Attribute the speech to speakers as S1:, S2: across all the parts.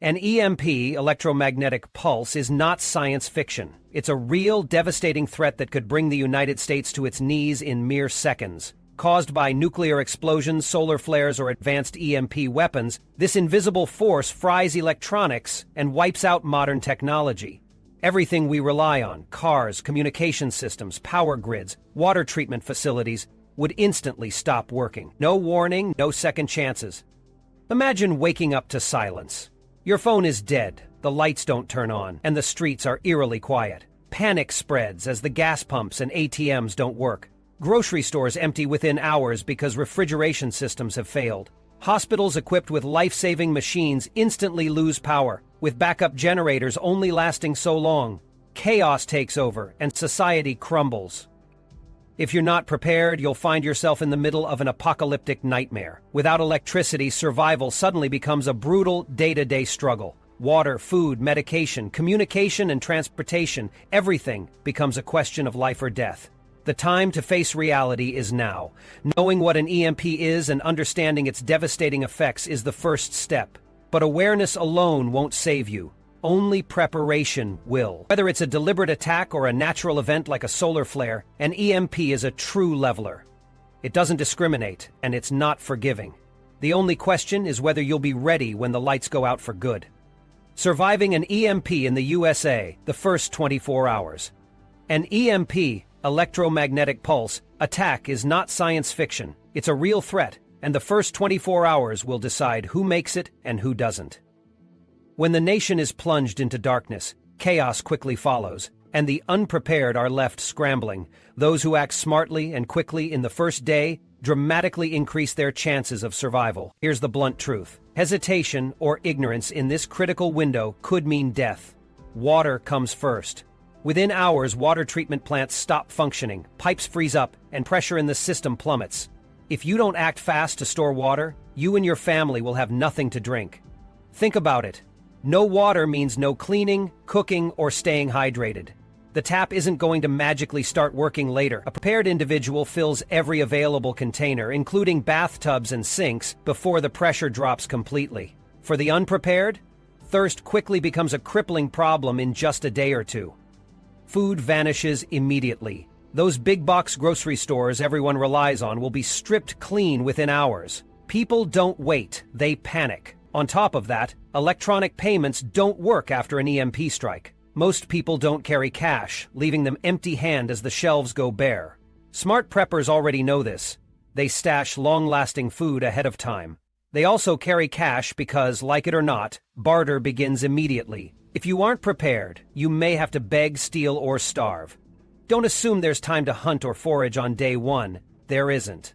S1: An EMP, electromagnetic pulse, is not science fiction. It's a real, devastating threat that could bring the United States to its knees in mere seconds. Caused by nuclear explosions, solar flares, or advanced EMP weapons, this invisible force fries electronics and wipes out modern technology. Everything we rely on, cars, communication systems, power grids, water treatment facilities, would instantly stop working. No warning, no second chances. Imagine waking up to silence. Your phone is dead, the lights don't turn on, and the streets are eerily quiet. Panic spreads as the gas pumps and ATMs don't work. Grocery stores empty within hours because refrigeration systems have failed. Hospitals equipped with life-saving machines instantly lose power, with backup generators only lasting so long. Chaos takes over, and society crumbles. If you're not prepared, you'll find yourself in the middle of an apocalyptic nightmare. Without electricity, survival suddenly becomes a brutal, day-to-day struggle. Water, food, medication, communication, and transportation, everything becomes a question of life or death. The time to face reality is now. Knowing what an EMP is and understanding its devastating effects is the first step. But awareness alone won't save you. Only preparation will. Whether it's a deliberate attack or a natural event like a solar flare, an EMP is a true leveler. It doesn't discriminate, and it's not forgiving. The only question is whether you'll be ready when the lights go out for good. Surviving an EMP in the USA, the first 24 hours. An EMP, electromagnetic pulse, attack is not science fiction. It's a real threat, and the first 24 hours will decide who makes it and who doesn't. When the nation is plunged into darkness, chaos quickly follows, and the unprepared are left scrambling. Those who act smartly and quickly in the first day dramatically increase their chances of survival. Here's the blunt truth. Hesitation or ignorance in this critical window could mean death. Water comes first. Within hours, water treatment plants stop functioning, pipes freeze up, and pressure in the system plummets. If you don't act fast to store water, you and your family will have nothing to drink. Think about it. No water means no cleaning, cooking, or staying hydrated. The tap isn't going to magically start working later. A prepared individual fills every available container, including bathtubs and sinks, before the pressure drops completely. For the unprepared, thirst quickly becomes a crippling problem in just a day or two. Food vanishes immediately. Those big-box grocery stores everyone relies on will be stripped clean within hours. People don't wait, they panic. On top of that, electronic payments don't work after an EMP strike. Most people don't carry cash, leaving them empty-handed as the shelves go bare. Smart preppers already know this. They stash long-lasting food ahead of time. They also carry cash because, like it or not, barter begins immediately. If you aren't prepared, you may have to beg, steal, or starve. Don't assume there's time to hunt or forage on day one. There isn't.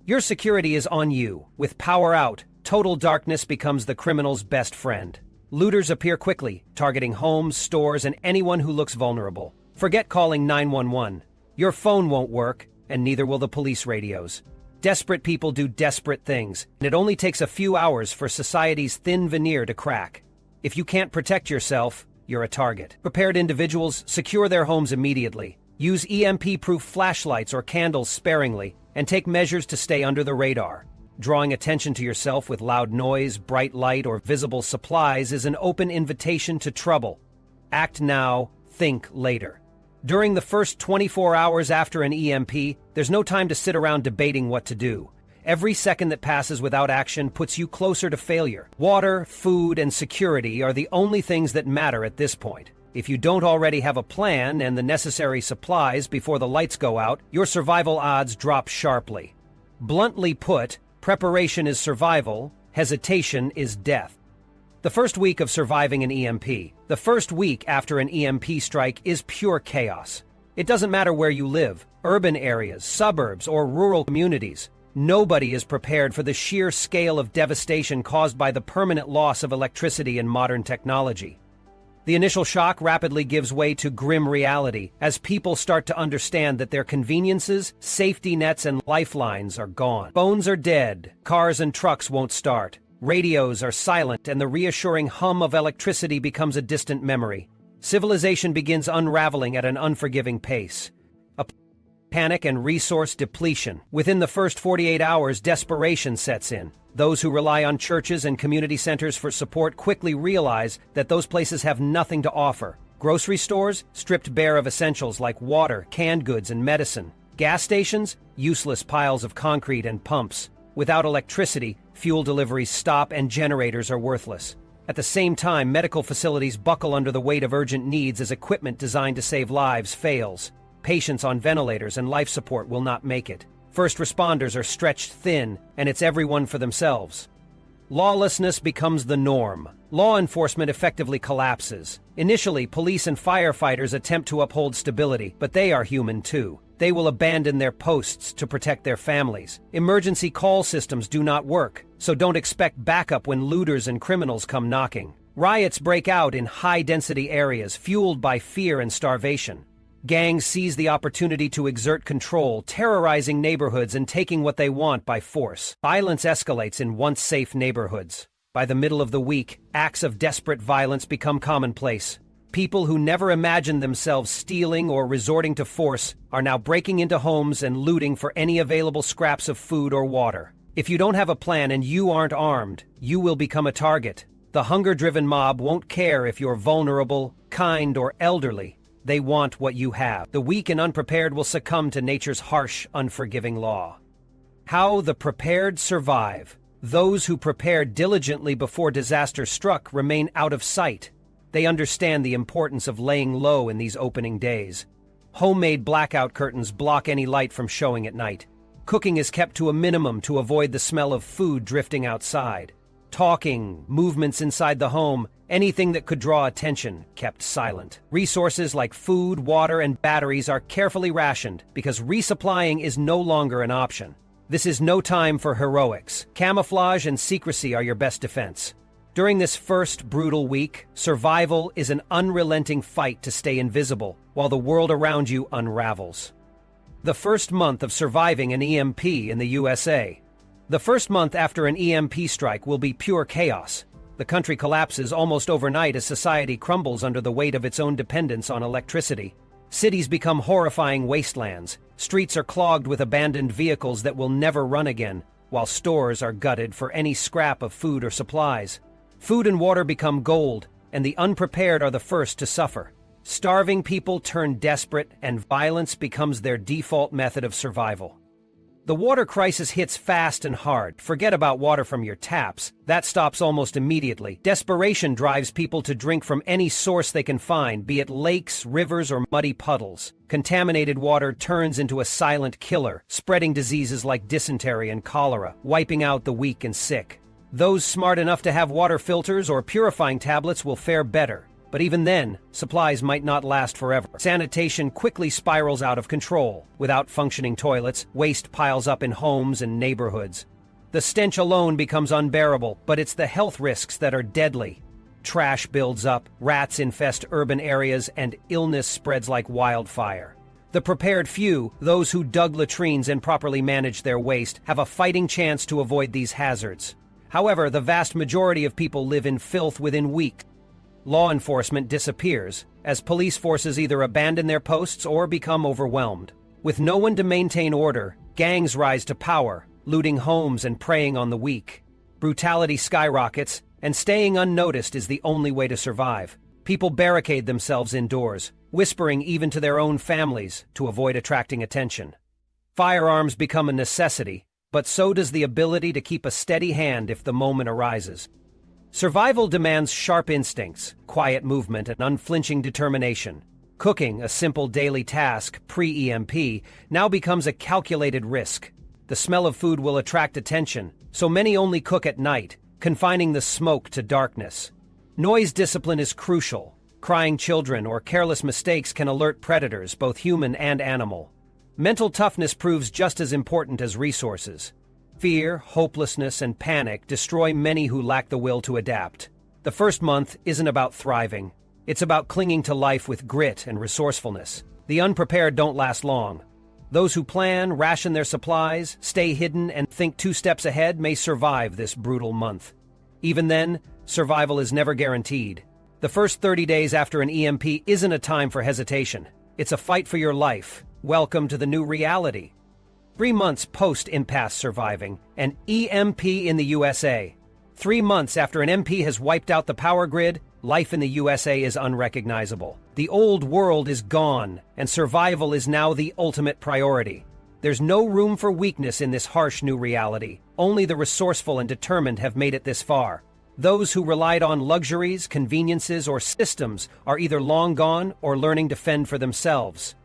S1: Your security is on you. With power out, total darkness becomes the criminal's best friend. Looters appear quickly, targeting homes, stores, and anyone who looks vulnerable. Forget calling 911. Your phone won't work, and neither will the police radios. Desperate people do desperate things, and it only takes a few hours for society's thin veneer to crack. If you can't protect yourself, you're a target. Prepared individuals secure their homes immediately. Use EMP-proof flashlights or candles sparingly, and take measures to stay under the radar. Drawing attention to yourself with loud noise, bright light, or visible supplies is an open invitation to trouble. Act now, think later. During the first 24 hours after an EMP, there's no time to sit around debating what to do. Every second that passes without action puts you closer to failure. Water, food, and security are the only things that matter at this point. If you don't already have a plan and the necessary supplies before the lights go out, your survival odds drop sharply. Bluntly put, preparation is survival, hesitation is death. The first week of surviving an EMP, the first week after an EMP strike, is pure chaos. It doesn't matter where you live, urban areas, suburbs, or rural communities. Nobody is prepared for the sheer scale of devastation caused by the permanent loss of electricity and modern technology. The initial shock rapidly gives way to grim reality as people start to understand that their conveniences, safety nets, and lifelines are gone. Phones are dead, cars and trucks won't start, radios are silent, and the reassuring hum of electricity becomes a distant memory. Civilization begins unraveling at an unforgiving pace. Panic and resource depletion. Within the first 48 hours, desperation sets in. Those who rely on churches and community centers for support quickly realize that those places have nothing to offer. Grocery stores, stripped bare of essentials like water, canned goods, and medicine. Gas stations, useless piles of concrete and pumps. Without electricity, fuel deliveries stop and generators are worthless. At the same time, medical facilities buckle under the weight of urgent needs as equipment designed to save lives fails. Patients on ventilators and life support will not make it. First responders are stretched thin, and it's everyone for themselves. Lawlessness becomes the norm. Law enforcement effectively collapses. Initially, police and firefighters attempt to uphold stability, but they are human too. They will abandon their posts to protect their families. Emergency call systems do not work, so don't expect backup when looters and criminals come knocking. Riots break out in high-density areas, fueled by fear and starvation. Gangs seize the opportunity to exert control, terrorizing neighborhoods and taking what they want by force. Violence escalates in once safe neighborhoods. By the middle of the week, acts of desperate violence become commonplace. People who never imagined themselves stealing or resorting to force are now breaking into homes and looting for any available scraps of food or water. If you don't have a plan and you aren't armed, you will become a target. The hunger-driven mob won't care if you're vulnerable, kind, or elderly. They want what you have. The weak and unprepared will succumb to nature's harsh, unforgiving law. How the prepared survive. Those who prepared diligently before disaster struck remain out of sight. They understand the importance of laying low in these opening days. Homemade blackout curtains block any light from showing at night. Cooking is kept to a minimum to avoid the smell of food drifting outside. Talking, movements inside the home, anything that could draw attention, kept silent. Resources like food, water, and batteries are carefully rationed because resupplying is no longer an option. This is no time for heroics. Camouflage and secrecy are your best defense. During this first brutal week, survival is an unrelenting fight to stay invisible while the world around you unravels. The first month of surviving an EMP in the USA. The first month after an EMP strike will be pure chaos. The country collapses almost overnight as society crumbles under the weight of its own dependence on electricity. Cities become horrifying wastelands. Streets are clogged with abandoned vehicles that will never run again, while stores are gutted for any scrap of food or supplies. Food and water become gold, and the unprepared are the first to suffer. Starving people turn desperate, and violence becomes their default method of survival. The water crisis hits fast and hard. Forget about water from your taps. That stops almost immediately. Desperation drives people to drink from any source they can find, be it lakes, rivers, or muddy puddles. Contaminated water turns into a silent killer, spreading diseases like dysentery and cholera, wiping out the weak and sick. Those smart enough to have water filters or purifying tablets will fare better. But even then, supplies might not last forever. Sanitation quickly spirals out of control. Without functioning toilets, waste piles up in homes and neighborhoods. The stench alone becomes unbearable, but it's the health risks that are deadly. Trash builds up, rats infest urban areas, and illness spreads like wildfire. The prepared few, those who dug latrines and properly managed their waste, have a fighting chance to avoid these hazards. However, the vast majority of people live in filth within weeks. Law enforcement disappears, as police forces either abandon their posts or become overwhelmed. With no one to maintain order, gangs rise to power, looting homes and preying on the weak. Brutality skyrockets, and staying unnoticed is the only way to survive. People barricade themselves indoors, whispering even to their own families to avoid attracting attention. Firearms become a necessity, but so does the ability to keep a steady hand if the moment arises. Survival demands sharp instincts, quiet movement, and unflinching determination. Cooking, a simple daily task pre-EMP, now becomes a calculated risk. The smell of food will attract attention, so many only cook at night, confining the smoke to darkness. Noise discipline is crucial. Crying children or careless mistakes can alert predators, both human and animal. Mental toughness proves just as important as resources. Fear, hopelessness, and panic destroy many who lack the will to adapt. The first month isn't about thriving. It's about clinging to life with grit and resourcefulness. The unprepared don't last long. Those who plan, ration their supplies, stay hidden, and think 2 steps ahead may survive this brutal month. Even then, survival is never guaranteed. The first 30 days after an EMP isn't a time for hesitation. It's a fight for your life. Welcome to the new reality. 3 months post-impasse surviving, an EMP in the USA. 3 months after an MP has wiped out the power grid, life in the USA is unrecognizable. The old world is gone, and survival is now the ultimate priority. There's no room for weakness in this harsh new reality. Only the resourceful and determined have made it this far. Those who relied on luxuries, conveniences, or systems are either long gone or learning to fend for themselves.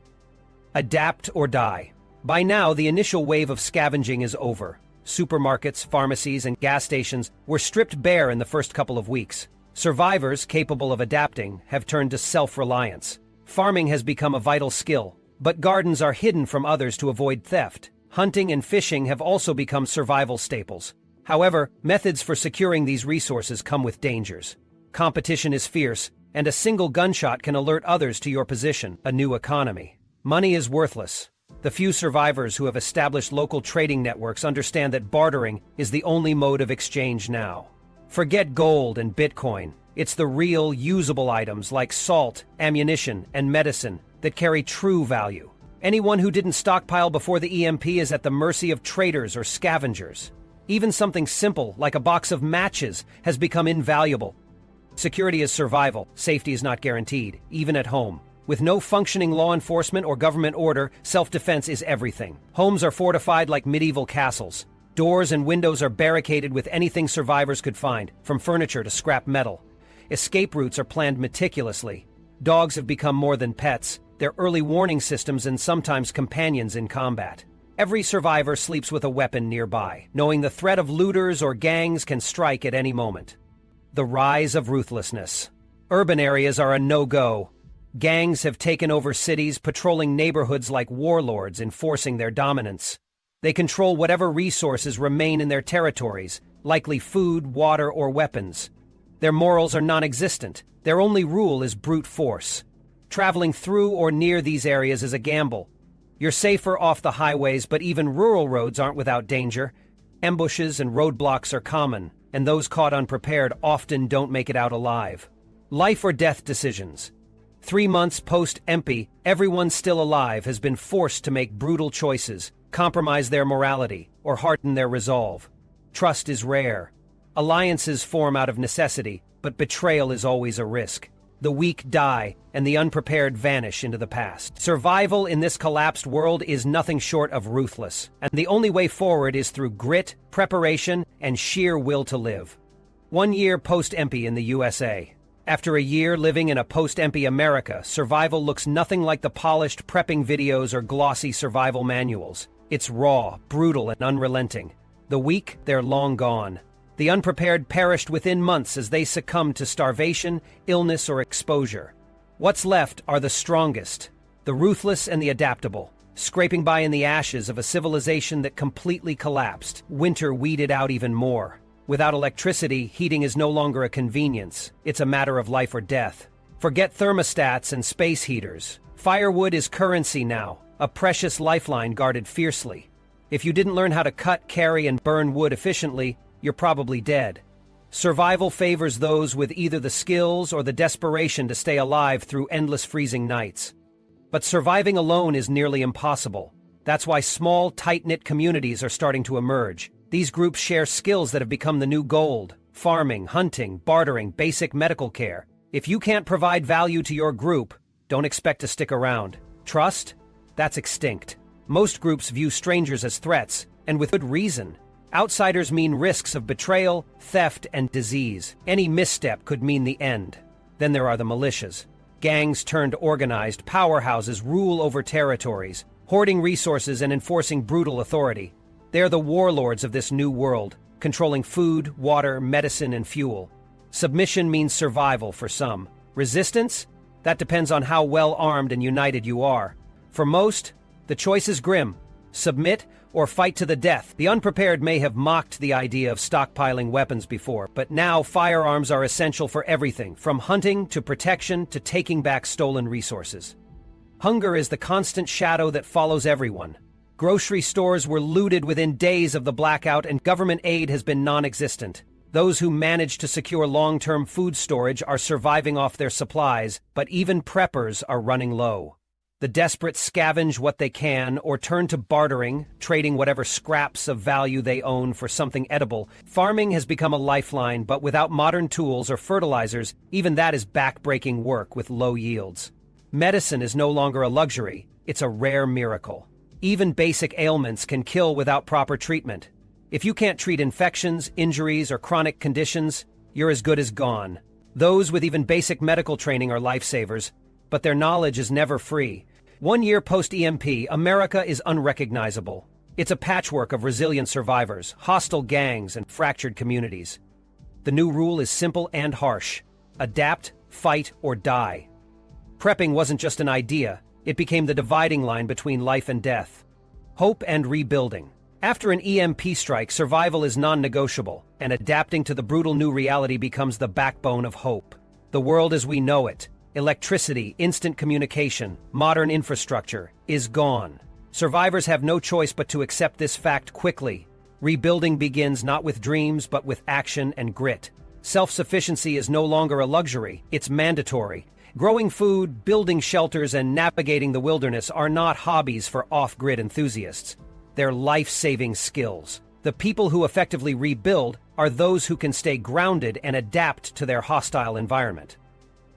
S1: Adapt or die. By now, the initial wave of scavenging is over. Supermarkets, pharmacies, and gas stations were stripped bare in the first couple of weeks. Survivors capable of adapting have turned to self-reliance. Farming has become a vital skill, but gardens are hidden from others to avoid theft. Hunting and fishing have also become survival staples. However, methods for securing these resources come with dangers. Competition is fierce, and a single gunshot can alert others to your position. A new economy. Money is worthless. The few survivors who have established local trading networks understand that bartering is the only mode of exchange now. Forget gold and Bitcoin. It's the real, usable items like salt, ammunition, and medicine that carry true value. Anyone who didn't stockpile before the EMP is at the mercy of traders or scavengers. Even something simple, like a box of matches, has become invaluable. Security is survival. Safety is not guaranteed, even at home. With no functioning law enforcement or government order, self-defense is everything. Homes are fortified like medieval castles. Doors and windows are barricaded with anything survivors could find, from furniture to scrap metal. Escape routes are planned meticulously. Dogs have become more than pets. They're early warning systems and sometimes companions in combat. Every survivor sleeps with a weapon nearby, knowing the threat of looters or gangs can strike at any moment. The rise of ruthlessness. Urban areas are a no-go. Gangs have taken over cities, patrolling neighborhoods like warlords, enforcing their dominance. They control whatever resources remain in their territories, likely food, water, or weapons. Their morals are non-existent. Their only rule is brute force. Traveling through or near these areas is a gamble. You're safer off the highways, but even rural roads aren't without danger. Ambushes and roadblocks are common, and those caught unprepared often don't make it out alive. Life or death decisions. 3 months post-EMP, everyone still alive has been forced to make brutal choices, compromise their morality, or harden their resolve. Trust is rare. Alliances form out of necessity, but betrayal is always a risk. The weak die, and the unprepared vanish into the past. Survival in this collapsed world is nothing short of ruthless, and the only way forward is through grit, preparation, and sheer will to live. 1 year post-EMP in the USA. After a year living in a post-EMP America, survival looks nothing like the polished prepping videos or glossy survival manuals. It's raw, brutal, and unrelenting. The weak, they're long gone. The unprepared perished within months as they succumbed to starvation, illness, or exposure. What's left are the strongest, the ruthless and the adaptable, scraping by in the ashes of a civilization that completely collapsed. Winter weeded out even more. Without electricity, heating is no longer a convenience. It's a matter of life or death. Forget thermostats and space heaters. Firewood is currency now, a precious lifeline guarded fiercely. If you didn't learn how to cut, carry, and burn wood efficiently, you're probably dead. Survival favors those with either the skills or the desperation to stay alive through endless freezing nights. But surviving alone is nearly impossible. That's why small, tight-knit communities are starting to emerge. These groups share skills that have become the new gold: farming, hunting, bartering, basic medical care. If you can't provide value to your group, don't expect to stick around. Trust? That's extinct. Most groups view strangers as threats, and with good reason. Outsiders mean risks of betrayal, theft, and disease. Any misstep could mean the end. Then there are the militias. Gangs turned organized, powerhouses rule over territories, hoarding resources and enforcing brutal authority. They're the warlords of this new world, controlling food, water, medicine, and fuel. Submission means survival for some. Resistance? That depends on how well armed and united you are. For most, the choice is grim. Submit or fight to the death. The unprepared may have mocked the idea of stockpiling weapons before, but now firearms are essential for everything, from hunting to protection to taking back stolen resources. Hunger is the constant shadow that follows everyone. Grocery stores were looted within days of the blackout, and government aid has been non-existent. Those who managed to secure long-term food storage are surviving off their supplies, but even preppers are running low. The desperate scavenge what they can or turn to bartering, trading whatever scraps of value they own for something edible. Farming has become a lifeline, but without modern tools or fertilizers, even that is back-breaking work with low yields. Medicine is no longer a luxury, it's a rare miracle. Even basic ailments can kill without proper treatment. If you can't treat infections, injuries, or chronic conditions, you're as good as gone. Those with even basic medical training are lifesavers, but their knowledge is never free. 1 year post-EMP, America is unrecognizable. It's a patchwork of resilient survivors, hostile gangs, and fractured communities. The new rule is simple and harsh. Adapt, fight, or die. Prepping wasn't just an idea, it became the dividing line between life and death. Hope and rebuilding. After an EMP strike, survival is non-negotiable, and adapting to the brutal new reality becomes the backbone of hope. The world as we know it, electricity, instant communication, modern infrastructure, is gone. Survivors have no choice but to accept this fact quickly. Rebuilding begins not with dreams but with action and grit. Self-sufficiency is no longer a luxury, it's mandatory. Growing food, building shelters, and navigating the wilderness are not hobbies for off-grid enthusiasts. They're life-saving skills. The people who effectively rebuild are those who can stay grounded and adapt to their hostile environment.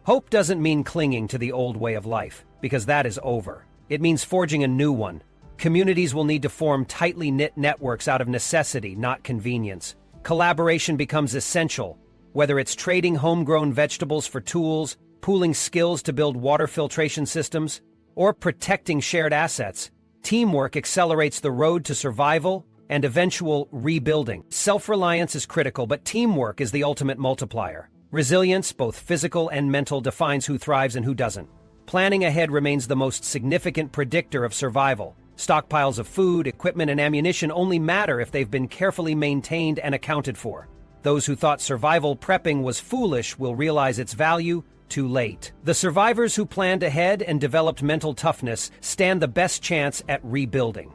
S1: Hope doesn't mean clinging to the old way of life, because that is over. It means forging a new one. Communities will need to form tightly knit networks out of necessity, not convenience. Collaboration becomes essential, whether it's trading homegrown vegetables for tools, pooling skills to build water filtration systems, or protecting shared assets. Teamwork accelerates the road to survival and eventual rebuilding. Self-reliance is critical, but teamwork is the ultimate multiplier. Resilience, both physical and mental, defines who thrives and who doesn't. Planning ahead remains the most significant predictor of survival. Stockpiles of food, equipment, and ammunition only matter if they've been carefully maintained and accounted for. Those who thought survival prepping was foolish will realize its value too late. The survivors who planned ahead and developed mental toughness stand the best chance at rebuilding.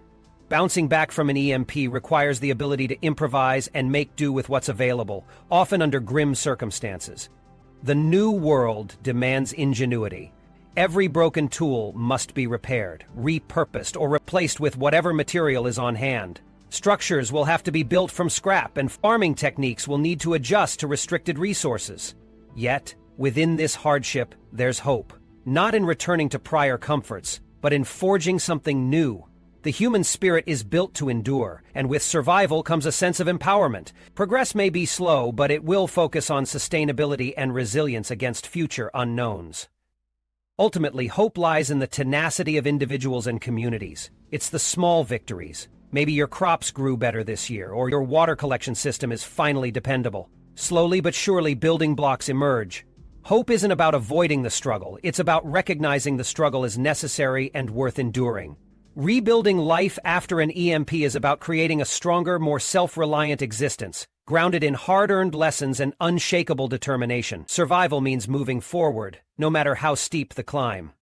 S1: Bouncing back from an EMP requires the ability to improvise and make do with what's available, often under grim circumstances. The new world demands ingenuity. Every broken tool must be repaired, repurposed, or replaced with whatever material is on hand. Structures will have to be built from scrap, and farming techniques will need to adjust to restricted resources. Yet, within this hardship, there's hope. Not in returning to prior comforts, but in forging something new. The human spirit is built to endure, and with survival comes a sense of empowerment. Progress may be slow, but it will focus on sustainability and resilience against future unknowns. Ultimately, hope lies in the tenacity of individuals and communities. It's the small victories. Maybe your crops grew better this year, or your water collection system is finally dependable. Slowly but surely, building blocks emerge. Hope isn't about avoiding the struggle, it's about recognizing the struggle as necessary and worth enduring. Rebuilding life after an EMP is about creating a stronger, more self-reliant existence, grounded in hard-earned lessons and unshakable determination. Survival means moving forward, no matter how steep the climb.